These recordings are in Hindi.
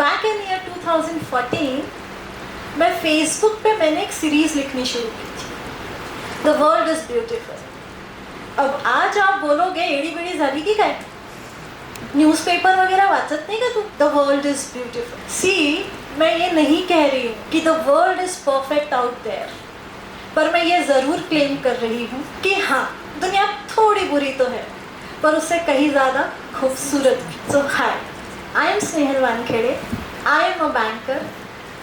बैक इन ईयर 2014 मैं फेसबुक पे मैंने एक सीरीज लिखनी शुरू की थी, द वर्ल्ड इज ब्यूटिफुल। अब आज आप बोलोगे एड़ी बेड़ी झाली की काय, न्यूज़पेपर वगैरह वाचत नहीं का तू? The world is beautiful. See, मैं ये नहीं कह रही हूँ कि the world is perfect out there, पर मैं ये ज़रूर क्लेम कर रही हूँ कि हाँ, दुनिया थोड़ी बुरी तो है पर उससे कहीं ज़्यादा खूबसूरत। So hi, I am Snehal Wankhede, I am a banker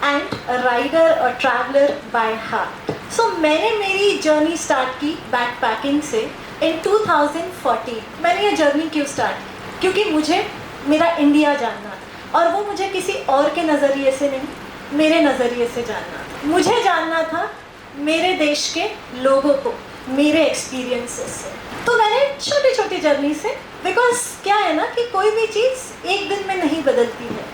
and a rider और ट्रैवलर बाय हार्ट। सो मैंने मेरी जर्नी स्टार्ट की बैकपैकिंग से इन 2014। मैंने ये जर्नी क्यों स्टार्ट की? क्योंकि मुझे मेरा इंडिया जानना था, और वो मुझे किसी और के नज़रिए से नहीं, मेरे नज़रिए से जानना था। मुझे जानना था मेरे देश के लोगों को, मेरे एक्सपीरियंसेस से। तो मैंने छोटी छोटी जर्नी से, बिकॉज क्या है ना कि कोई भी चीज़ एक दिन में नहीं बदलती है,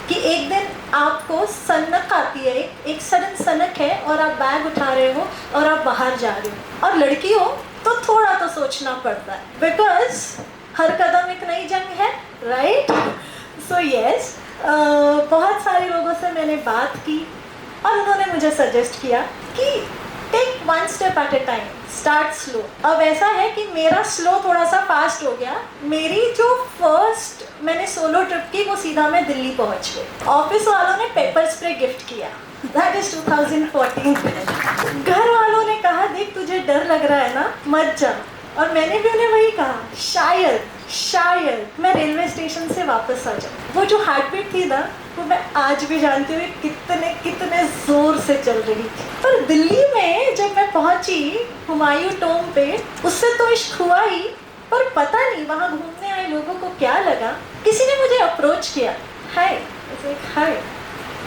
कि एक दिन आपको सनक आती है, एक सडन सनक है और आप बैग उठा रहे हो और आप बाहर जा रहे हो, और लड़की हो तो थोड़ा तो सोचना पड़ता है, बिकॉज हर कदम एक नई जंग है, राइट? सो यस, बहुत सारे लोगों से मैंने बात की और उन्होंने मुझे सजेस्ट किया कि take one step at a time, start slow. अब ऐसा है कि मेरा स्लो थोड़ा सा फास्ट हो गया। मेरी जो फर्स्ट मैंने सोलो ट्रिप की वो सीधा मैं दिल्ली पहुंच गई। ऑफिस वालों ने पेपर स्प्रे गिफ्ट किया, दैट इज 2014। घर वालों ने कहा देख तुझे डर लग रहा है ना, मत जा, और मैंने भी उन्हें वही कहा, शायद मैं रेलवे स्टेशन से वापस आ जाऊँ। वो जो हार्ट बीट थी ना, वो मैं आज भी जानती हूँ कितने ज़ोर से चल रही थी। पर दिल्ली में जब मैं पहुँची हुमायूं टॉम पे, उससे तो इश्क हुआ ही, पर पता नहीं वहाँ घूमने आए लोगों को क्या लगा। किसी ने मुझे अप्रोच किया, हाय,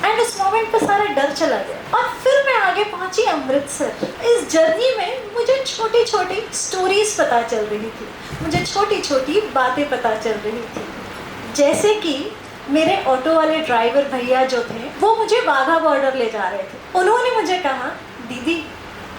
एंड उस मोमेंट पे सारा डर चला गया। और फिर मैं आगे पहुंची अमृतसर। इस जर्नी में मुझे छोटी छोटी स्टोरीज पता चल रही थी, मुझे छोटी छोटी बातें पता चल रही थी। जैसे कि मेरे ऑटो वाले ड्राइवर भैया जो थे, वो मुझे वाघा बॉर्डर ले जा रहे थे। उन्होंने मुझे कहा, दीदी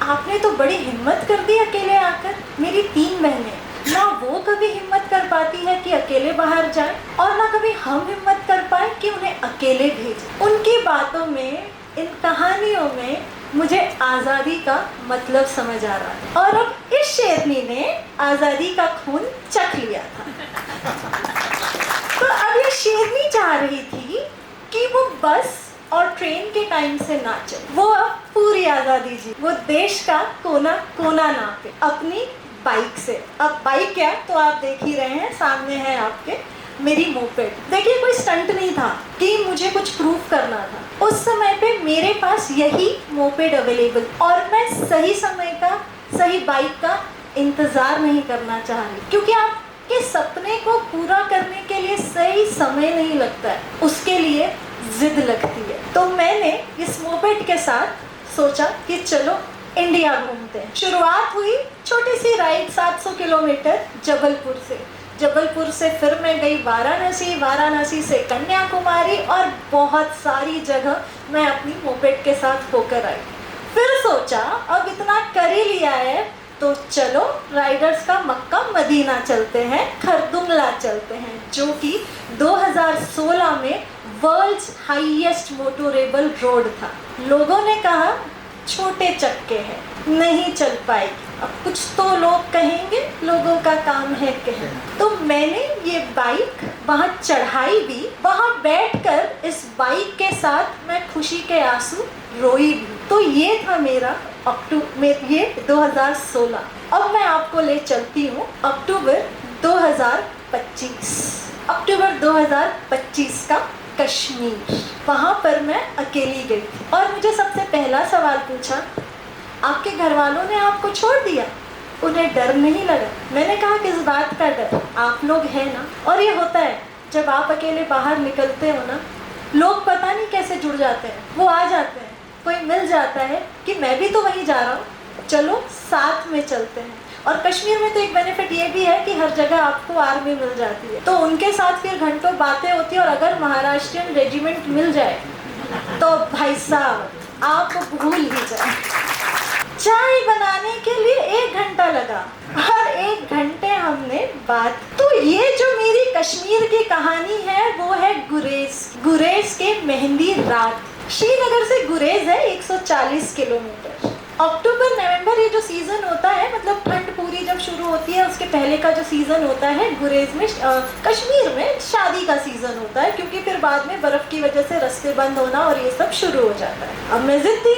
आपने तो बड़ी हिम्मत कर दी अकेले आकर। मेरी 3 बहनें, ना वो कभी हिम्मत कर पाती है कि अकेले बाहर जाए, और ना कभी हम हिम्मत कर पाए कि उन्हें अकेले भेजें। उनकी बातों में, इन कहानियों में मुझे आज़ादी का मतलब समझ आ रहा था, और अब इस शेरनी ने आज़ादी का खून चख लिया था। तो अब ये शेरनी चाह रही थी कि वो बस और ट्रेन के टाइम से ना चले, वो अब पूरी आज़ादी जी, वो देश का कोना कोना नापे अपनी बाइक से। अब बाइक क्या, तो आप देख ही रहे हैं, सामने है आपके मेरी मोपेड। देखिए, कोई स्टंट नहीं था कि मुझे कुछ प्रूव करना था। उस समय पे मेरे पास यही मोपेड अवेलेबल, और मैं सही समय का, सही बाइक का इंतज़ार नहीं करना चाह रही, क्योंकि आपके सपने को पूरा करने के लिए सही समय नहीं लगता है, उसके लिए जिद लगती है। तो मैंने इस मोपेड के साथ सोचा कि चलो इंडिया घूमते हैं। शुरुआत हुई छोटी सी राइड, 700 किलोमीटर जबलपुर से फिर मैं गई वाराणसी से कन्याकुमारी, और बहुत सारी जगह मैं अपनी मोपेड के साथ होकर आई। फिर सोचा अब इतना कर ही लिया है तो चलो राइडर्स का मक्का मदीना चलते हैं, खरदुंगला चलते हैं, जो कि 2016 में वर्ल्ड्स हाईएस्ट मोटोरेबल रोड था। लोगों ने कहा छोटे चक्के हैं, नहीं चल पाएगी। अब कुछ तो लोग कहेंगे, लोगों का काम है कहना। तो मैंने ये बाइक वहाँ चढ़ाई भी, वहाँ बैठकर इस बाइक के साथ मैं खुशी के आंसू रोई भी। तो ये था मेरा ये 2016। अब मैं आपको ले चलती हूँ अक्टूबर 2025 का कश्मीर। वहाँ पर मैं अकेली गई थी, और मुझे सबसे पहला सवाल पूछा, आपके घर वालों ने आपको छोड़ दिया? उन्हें डर नहीं लगा? मैंने कहा किस बात का डर, आप लोग हैं ना। और ये होता है जब आप अकेले बाहर निकलते हो ना, लोग पता नहीं कैसे जुड़ जाते हैं, वो आ जाते हैं, कोई मिल जाता है कि मैं भी तो वहीं जा रहा हूँ, चलो साथ में चलते हैं। और कश्मीर में तो एक बेनिफिट ये भी है कि हर जगह आपको आर्मी मिल जाती है, तो उनके साथ फिर घंटों बातें होती है। और अगर महाराष्ट्रियन रेजिमेंट मिल जाए तो भाई साहब आप भूल ही जाए। चाय बनाने के लिए 1 घंटा लगा और 1 घंटे हमने बात। तो ये जो मेरी कश्मीर की कहानी है वो है गुरेज के मेहंदी रात। श्रीनगर से गुरेज है 140 किलोमीटर। अक्टूबर नवंबर ये जो सीजन होता है, मतलब ठंड पूरी जब शुरू होती है उसके पहले का जो सीजन होता है गुरेज में, कश्मीर में शादी का सीजन होता है, क्योंकि फिर बाद में बर्फ की वजह से रास्ते बंद होना और ये सब शुरू हो जाता है। अब मैं जिद थी,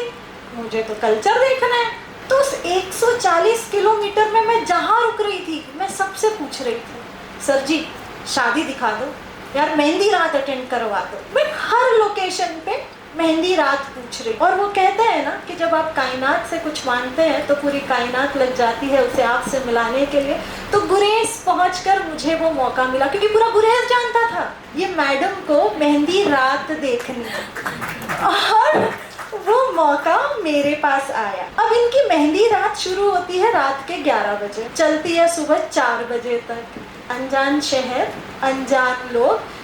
मुझे तो कल्चर देखना है। तो उस 140 किलोमीटर में मैं जहाँ रुक रही थी मैं सबसे पूछ रही थी, सर जी शादी दिखा दो यार, मेहंदी रात अटेंड करवा दो। मैं हर लोकेशन पे मेहंदी रात पूछ रही। और वो कहते हैं ना कि जब आप कायनात से कुछ मांगते हैं तो पूरी कायनात लग जाती है उसे आपसे मिलाने के लिए। तो गुरेज पहुंचकर मुझे वो मौका मिला, क्योंकि पूरा गुरेज जानता था ये मैडम को मेहंदी रात देखनी और वो मौका मेरे पास आया। अब इनकी मेहंदी रात शुरू होती है रात के 11 बजे, चलती है सुबह 4 बजे तक। अनजान शहर, अनजान लोग।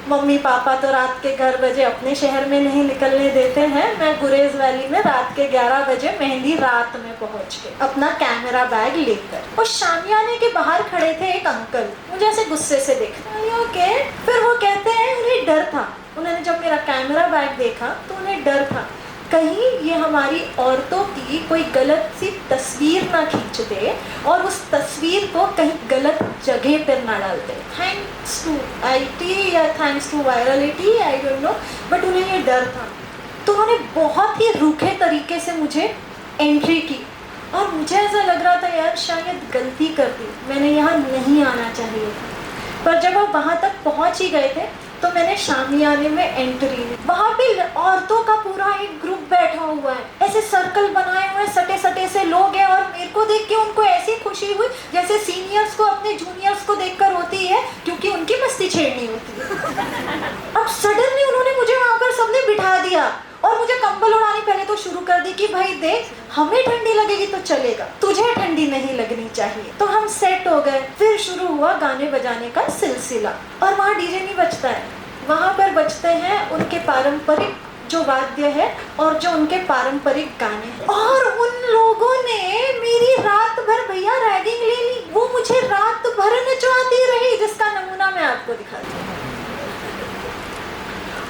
मम्मी पापा तो रात के 11 बजे अपने शहर में नहीं निकलने देते हैं। मैं गुरेज वैली में रात के 11 बजे मेहंदी रात में पहुंच गई, अपना कैमरा बैग लेकर। और शामियाने के बाहर खड़े थे एक अंकल, मुझे ऐसे गुस्से से देखा। ओके, फिर वो कहते हैं उन्हें डर था। उन्होंने जब मेरा कैमरा बैग देखा तो उन्हें डर था कहीं ये हमारी औरतों की कोई गलत सी तस्वीर ना खींच दे और उस तस्वीर को कहीं गलत जगह पर ना डाल दे। थैंक्स टू IT या thanks to virality, I don't know, but उन्हें ये डर था। तो उन्होंने बहुत ही रूखे तरीके से मुझे एंट्री की और मुझे ऐसा लग रहा था यार शायद गलती कर दी, मैंने यहाँ नहीं आना चाहिए था। पर जब वो वहाँ तक पहुँच ही गए थे तो मैंने शामियाने में एंट्री ली। वहाँ पे औरतों का पूरा एक ग्रुप बैठा हुआ है, ऐसे सर्कल बनाए हुए सटे सटे से लोग हैं। और मेरे को देख के उनको ऐसी खुशी हुई जैसे सीनियर्स को अपने जूनियर्स को देखकर होती है, क्योंकि उनकी मस्ती छेड़नी होती है। अब सडनली उन्होंने मुझे वहाँ पर सबने बिठा दिया और मुझे कंबल उड़ानी पहले तो शुरू कर दी कि भाई देख, हमें ठंडी लगेगी तो चलेगा, तुझे ठंडी नहीं लगनी चाहिए। तो हम सेट हो गए। फिर शुरू हुआ गाने बजाने का सिलसिला। और वहाँ डीजे नहीं बजता है, वहाँ पर बजते हैं उनके पारंपरिक जो वाद्य है और जो उनके पारंपरिक गाने हैं। और उन लोगों ने मेरी रात भर भैया रैगिंग ले ली। वो मुझे रात भर नचवाती रही, जिसका नमूना मैं आपको दिखाती हूँ।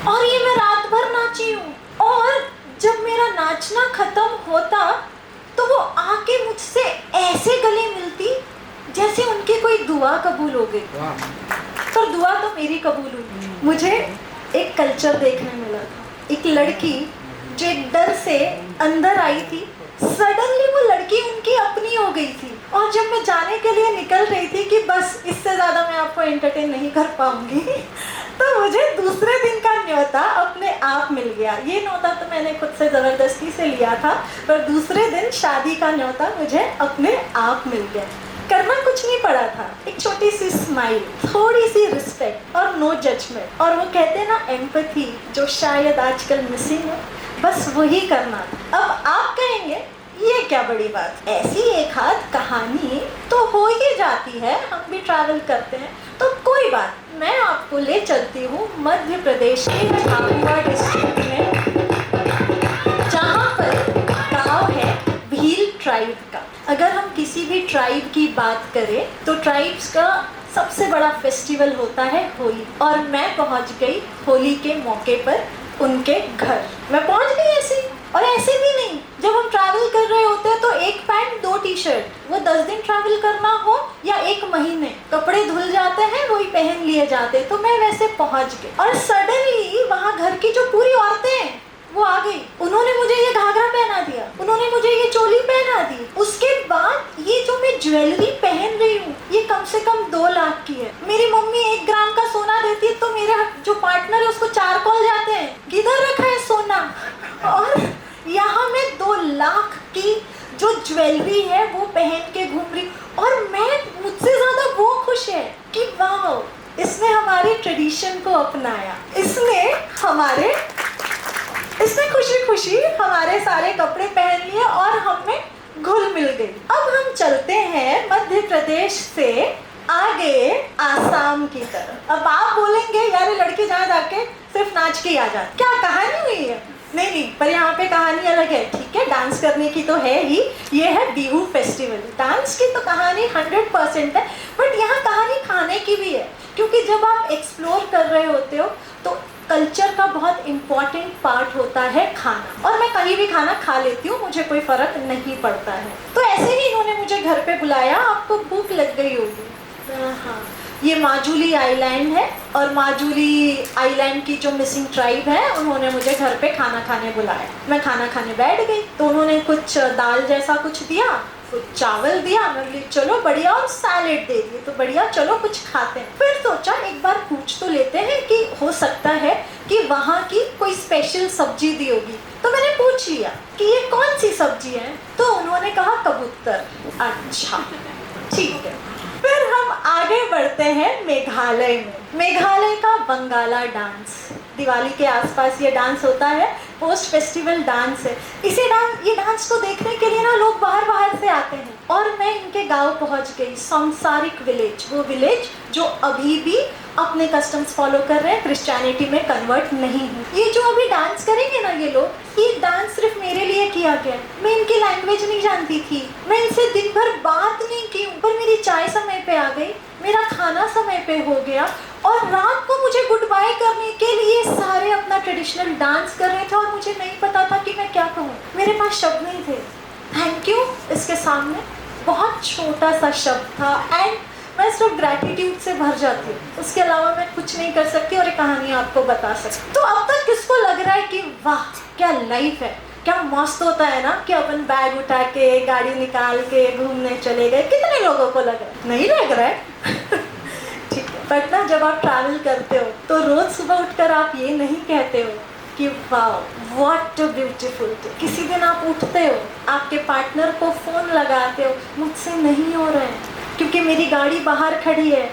और ये मैं रात भर नाची हूँ। और जब मेरा नाचना खत्म होता तो वो आके मुझसे ऐसे गले मिलती जैसे उनकी कोई दुआ कबूल हो गई। पर दुआ तो मेरी कबूल हुई। मुझे एक कल्चर देखने मिला था, एक लड़की जो एक डर से अंदर आई थी, सडनली वो लड़की उनकी अपनी हो गई थी। और जब मैं जाने के लिए निकल रही थी कि बस इससे ज़्यादा मैं आपको एंटरटेन नहीं कर पाऊंगी, तो मुझे दूसरे दिन का न्योता अपने आप मिल गया। ये न्योता तो मैंने खुद से ज़बरदस्ती से लिया था, पर दूसरे दिन शादी का न्योता मुझे अपने आप मिल गया। करना कुछ नहीं पड़ा था, एक छोटी सी स्माइल, थोड़ी सी रिस्पेक्ट और नो जजमेंट। और वो कहते हैं ना एम्पैथी, जो शायद आजकल मिसिंग है, बस वही करना। अब आप कहेंगे ये क्या बड़ी बात, ऐसी एक हाथ कहानी तो हो ही जाती है, हम भी ट्रैवल करते हैं, तो कोई बात। मैं आपको ले चलती हूँ मध्य प्रदेश के झाबुआ डिस्ट्रिक्ट में, जहाँ पर गाँव है भील ट्राइब का। अगर हम किसी भी ट्राइब की बात करें तो ट्राइब्स का सबसे बड़ा फेस्टिवल होता है होली। और मैं पहुँच गई होली के मौके पर उनके घर। मैं पहुँच गई ऐसे, और ऐसे भी नहीं, जब हम ट्रैवल कर रहे होते हैं तो 1 पैंट 2 टी-शर्ट, वो 10 दिन ट्रैवल करना हो या 1 महीने, कपड़े धुल जाते हैं वही पहन लिए जाते। तो मैं वैसे पहुंच गई और सडनली वहाँ घर की जो पूरी औरतें हैं वो आ गई। उन्होंने मुझे ये घाघरा पहना दिया, उन्होंने मुझे ये चोली पहना दी। उसके बाद ये जो मैं ज्वेलरी पहन रही हूँ ये कम से कम 2 लाख की है। मेरी मम्मी 1 ग्राम का सोना देती है तो मेरे जो पार्टनर है उसको 4 कॉल जाते हैं, किधर रखा है सोना। और यहाँ मैं 2 लाख की जो ज्वेलरी है वो पहन के घूम रही। और मैं, मुझसे ज्यादा वो खुश है कि वाह, इसने हमारे ट्रेडिशन को अपनाया, इसने खुशी खुशी हमारे सारे कपड़े पहन लिए और हमें घुल मिल गई। अब हम चलते हैं मध्य प्रदेश से आगे आसाम की तरफ। अब आप बोलेंगे यार ये लड़की जहाँ जाके सिर्फ नाच के आ जाती, क्या कहानी हुई है? नहीं नहीं, पर यहाँ पे कहानी अलग है, ठीक है, डांस करने की तो है ही, ये है बिहू फेस्टिवल। डांस की तो कहानी 100% है, बट यहाँ कहानी खाने की भी है, क्योंकि जब आप एक्सप्लोर कर रहे होते हो तो कल्चर का बहुत इम्पॉर्टेंट पार्ट होता है खाना। और मैं कहीं भी खाना खा लेती हूँ, मुझे कोई फ़र्क नहीं पड़ता है। तो ऐसे ही इन्होंने मुझे घर पे बुलाया, आपको भूख लग गई होगी। हाँ, ये माजुली आइलैंड है, और माजुली आइलैंड की जो मिसिंग ट्राइब है उन्होंने मुझे घर पे खाना खाने बुलाया। मैं खाना खाने बैठ गई, तो उन्होंने कुछ दाल जैसा कुछ दिया, कुछ चावल दिया, मैं बोली चलो बढ़िया, और सैलेड दे दिए, तो बढ़िया, चलो कुछ खाते हैं। फिर सोचा एक बार पूछ तो लेते हैं कि हो सकता है कि वहाँ की कोई स्पेशल सब्जी दी होगी। तो मैंने पूछ लिया कि ये कौन सी सब्जी है, तो उन्होंने कहा कबूतर। अच्छा ठीक है, फिर हम आगे बढ़ते हैं मेघालय में। मेघालय का बंगाला डांस, दिवाली के आसपास ये डांस होता है, पोस्ट फेस्टिवल डांस है। ये डांस को देखने के लिए ना लोग बाहर से आते हैं। और मैं इनके गांव पहुंच गई, सांसारिक विलेज, वो विलेज जो अभी भी अपने कस्टम्स फॉलो कर रहे हैं, क्रिश्चियनिटी में कन्वर्ट नहीं है। ये जो अभी डांस करेंगे ना ये लोग, ये डांस सिर्फ मेरे लिए किया गया। मैं इनकी लैंग्वेज नहीं जानती थी, मैं इनसे दिन भर बात नहीं की, पर मेरी चाय समय पे आ गई, मेरा खाना समय पे हो गया, और रात को मुझे गुड बाय करने के लिए सारे अपना ट्रेडिशनल डांस कर रहे थे, और मुझे नहीं पता था कि मैं क्या कहूँ। मेरे पास शब्द नहीं थे। थैंक यू इसके सामने बहुत छोटा सा शब्द था, एंड मैं सिर्फ ग्रैटिट्यूड से भर जाती हूँ, उसके अलावा मैं कुछ नहीं कर सकती, और एक कहानी आपको बता सकती। तो अब तक किसको लग रहा है कि वाह क्या लाइफ है, क्या मस्त होता है ना कि अपन बैग उठा के गाड़ी निकाल के घूमने चले गए? कितने लोगों को लग रहा है? नहीं लग रहा है ठीक है, बट ना जब आप ट्रैवल करते हो तो रोज सुबह उठकर आप ये नहीं कहते हो कि वाह व्हाट अ ब्यूटीफुल डे। किसी दिन आप उठते हो, आपके पार्टनर को फ़ोन लगाते हो, मुझसे नहीं हो रहा है क्योंकि मेरी गाड़ी बाहर खड़ी है,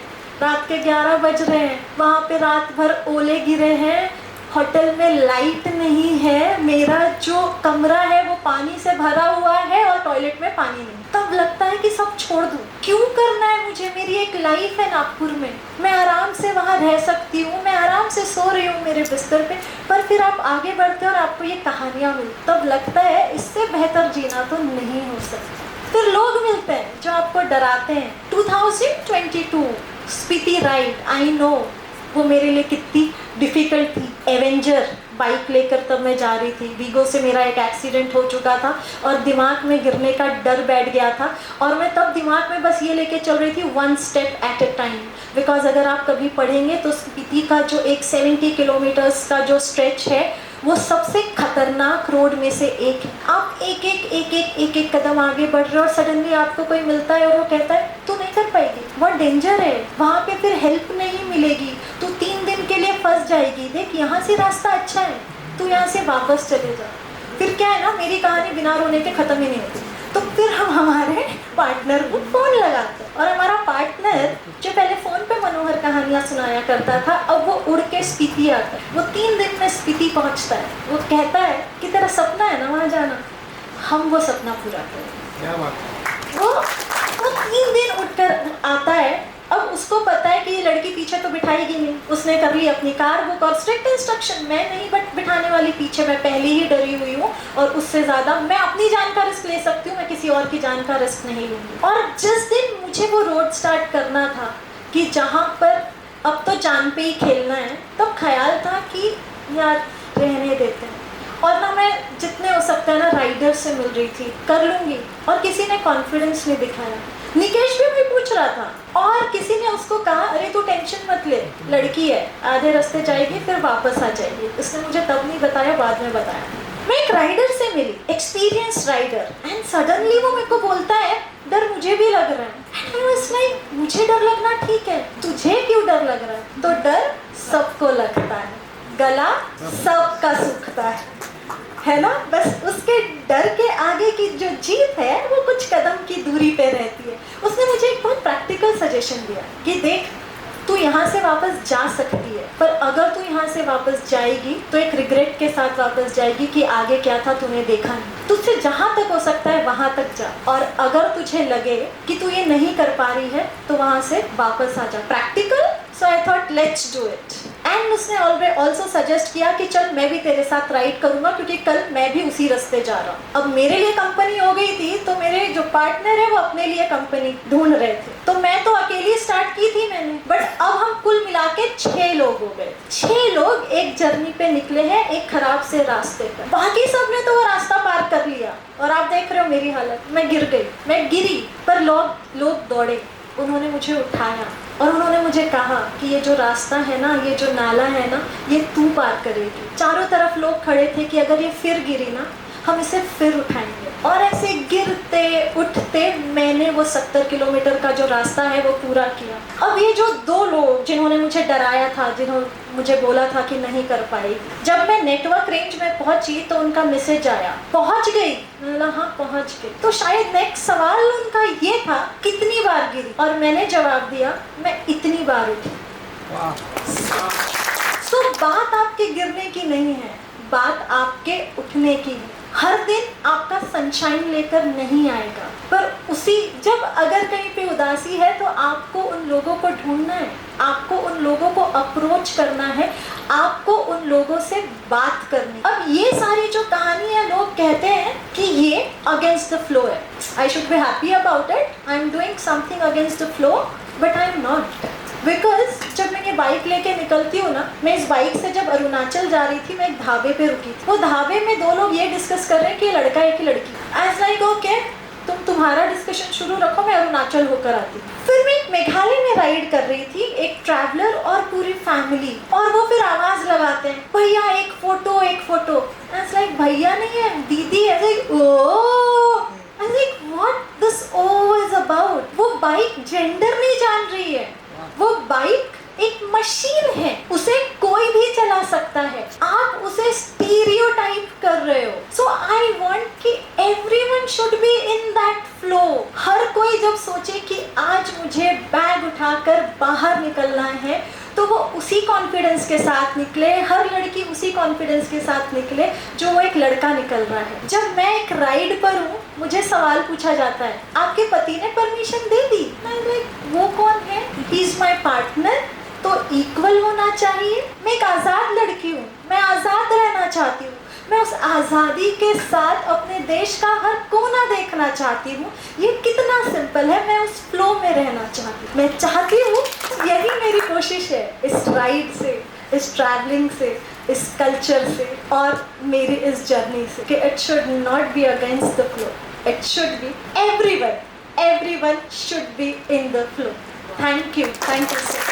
रात के 11 बज रहे हैं, वहाँ पे रात भर ओले गिरे हैं, होटल में लाइट नहीं है, मेरा जो कमरा है वो पानी से भरा हुआ है और टॉयलेट में पानी नहीं। तब लगता है कि सब छोड़ दूँ, क्यों करना है मुझे? मेरी एक लाइफ है नागपुर में, मैं आराम से वहाँ रह सकती हूँ, मैं आराम से सो रही हूँ मेरे बिस्तर पे। पर फिर आप आगे बढ़ते हो और आपको ये कहानियाँ मिलती, तब लगता है इससे बेहतर जीना तो नहीं हो सकता। फिर लोग मिलते हैं जो आपको डराते हैं। 2022 स्पीति राइड, आई नो वो मेरे लिए कितनी डिफ़िकल्ट थी। एवेंजर बाइक लेकर तब मैं जा रही थी, वीगो से मेरा एक एक्सीडेंट हो चुका था और दिमाग में गिरने का डर बैठ गया था, और मैं तब दिमाग में बस ये लेके चल रही थी, 1 step at a time. Because अगर आप कभी पढ़ेंगे तो स्पीति का जो एक 70 किलोमीटर्स का जो स्ट्रेच है वो सबसे खतरनाक रोड में से एक है। आप एक कदम आगे बढ़ रहे हो और सडनली आपको कोई मिलता है और वो कहता है तू नहीं कर पाएगी, बहुत डेंजर है, वहाँ पे फिर हेल्प नहीं मिलेगी, तू 3 दिन के लिए फंस जाएगी, देख यहाँ से रास्ता अच्छा है, तू यहाँ से वापस चले जा। फिर क्या है ना, मेरी कहानी बिना रोने के ख़त्म ही नहीं होती। तो फिर हम हमारे पार्टनर को फ़ोन लगाते, और हमारा पार्टनर जो पहले फ़ोन पे मनोहर कहानियाँ सुनाया करता था, अब वो उड़ के स्पीति आता है। वो 3 दिन में स्पीति पहुँचता है। वो कहता है कि तेरा सपना है ना वहाँ जाना, हम वो सपना पूरा करें। क्या बात? वो 3 दिन उठकर आता है। अब उसको पता है कि ये लड़की पीछे तो बिठाएगी नहीं, उसने कर ली अपनी कार बुक और स्ट्रिक्ट इंस्ट्रक्शन, मैं नहीं बट बिठाने वाली पीछे, मैं पहले ही डरी हुई हूँ, और उससे ज़्यादा मैं अपनी जान का रिस्क ले सकती हूँ, मैं किसी और की जान का रिस्क नहीं लूँगी। और जिस दिन मुझे वो रोड स्टार्ट करना था कि जहाँ पर अब तो जान पे ही खेलना है, तब ख्याल था कि यार रहने देते हैं, और ना मैं जितने हो सकता है ना राइडर से मिल रही थी, कर लूँगी, और किसी ने कॉन्फिडेंस नहीं दिखाया। निकेश भी वही पूछ रहा था, और किसी ने उसको कहा अरे तू टेंशन मत ले, लड़की है, आधे रास्ते जाएगी फिर वापस आ जाएगी। उसने मुझे तब नहीं बताया, बाद में बताया। मैं एक राइडर से मिली, एक्सपीरियंस राइडर, एंड सडनली वो मेरे को बोलता है डर मुझे भी लग रहा है। I was like, मुझे डर लगना ठीक है, तुझे क्यों डर लग रहा है? तो डर सबको लगता है, गला सबका सूखता है ना। बस उसके डर के आगे की जो जीत है वो कुछ कदम की दूरी पे रहती है। उसने मुझे एक बहुत प्रैक्टिकल सजेशन दिया कि देख तू यहाँ से वापस जा सकती है, पर अगर तू यहाँ से वापस जाएगी तो एक रिग्रेट के साथ वापस जाएगी कि आगे क्या था तूने देखा नहीं। तुझसे जहाँ तक हो सकता है वहाँ तक जा, और अगर तुझे लगे कि तू ये नहीं कर पा रही है तो वहाँ से वापस आ जा। Practical, so I thought let's do it. And उसने ऑल्सो सजेस्ट किया कि चल मैं भी तेरे साथ राइड करूंगा, क्योंकि कल मैं भी उसी रास्ते जा रहा हूँ। अब मेरे लिए कंपनी हो गई थी, तो मेरे जो पार्टनर है वो अपने लिए कंपनी ढूंढ रहे थे, तो मैं तो अकेली स्टार्ट की थी मैंने। बट अब हम कुल मिला के 6 लोग हो गए। 6 लोग एक जर्नी पे निकले हैं, एक खराब से रास्ते पर। बाकी सब ने तो वो रास्ता पार कर लिया, और आप देख रहे हो मेरी हालत, मैं गिर गई, मैं गिरी, पर लोग दौड़े, उन्होंने मुझे उठाया और उन्होंने मुझे कहा कि ये जो रास्ता है ना, ये जो नाला है ना, ये तू पार करेगी। चारों तरफ लोग खड़े थे कि अगर ये फिर गिरी ना, हम इसे फिर उठाएंगे। और ऐसे गिरते उठते मैंने वो 70 किलोमीटर का जो रास्ता है वो पूरा किया। अब ये जो 2 लोग जिन्होंने मुझे डराया था, जिन्होंने मुझे बोला था कि नहीं कर पाई, जब मैं नेटवर्क रेंज में पहुंची तो उनका मैसेज आया, पहुंच गई। मैंने बोला हाँ पहुंच गई। तो शायद नेक्स्ट सवाल उनका ये था, कितनी बार गिरी, और मैंने जवाब दिया, मैं इतनी बार उठी। तो बात आपके गिरने की नहीं है, बात आपके उठने की है। हर दिन आपका सनशाइन लेकर नहीं आएगा, पर जब अगर कहीं पे उदासी है तो आपको उन लोगों को ढूंढना है, आपको उन लोगों को अप्रोच करना है, आपको उन लोगों से बात करनी। अब ये सारी जो कहानी है, लोग कहते हैं कि ये अगेंस्ट द फ्लो है, I should be happy about it, I am doing something against the flow, but I am not. Because जब मैं ये बाइक लेके निकलती हूँ ना, मैं इस बाइक से जब अरुणाचल जा रही थी, मैं एक ढाबे पे रुकी थी। वो ढाबे में 2 लोग ये डिस्कस कर रहे हैं कि ये लड़का है कि लड़की। एज लाइक ओके, तुम्हारा डिस्कशन शुरू रखो, मैं अरुणाचल होकर आती। फिर मैं एक मेघालय में राइड कर रही थी, एक ट्रैवलर और पूरी फैमिली, और वो फिर आवाज लगाते हैं, भैया एक फोटो एक फोटो। एज लाइक भैया नहीं है, दीदी है। What this oh is about. वो बाइक जेंडर नहीं जान रही है, वो बाइक एक मशीन है, उसे कोई भी चला सकता है, आप उसे स्टीरियोटाइप कर रहे हो। सो आई वांट कि everyone should be in that flow. हर कोई जब सोचे कि आज मुझे बैग उठाकर बाहर निकलना है, तो वो उसी कॉन्फिडेंस के साथ निकले, हर लड़की उसी कॉन्फिडेंस के साथ निकले जो वो एक लड़का निकल रहा है। जब मैं एक राइड पर हूँ, मुझे सवाल पूछा जाता है, आपके पति ने परमिशन दे दी? वो कौन है? ही इज माई पार्टनर, तो इक्वल होना चाहिए। मैं एक आज़ाद लड़की हूँ, मैं आज़ाद रहना चाहती हूँ, मैं उस आज़ादी के साथ अपने देश का हर कोना देखना चाहती हूँ। ये कितना सिंपल है, मैं उस फ्लो में रहना चाहती हूँ। मैं चाहती हूँ, यही मेरी कोशिश है इस राइड से, इस ट्रैवलिंग से, इस कल्चर से, और मेरी इस जर्नी से, कि it should not be against the flow, it should be everyone should be in the flow. Thank you so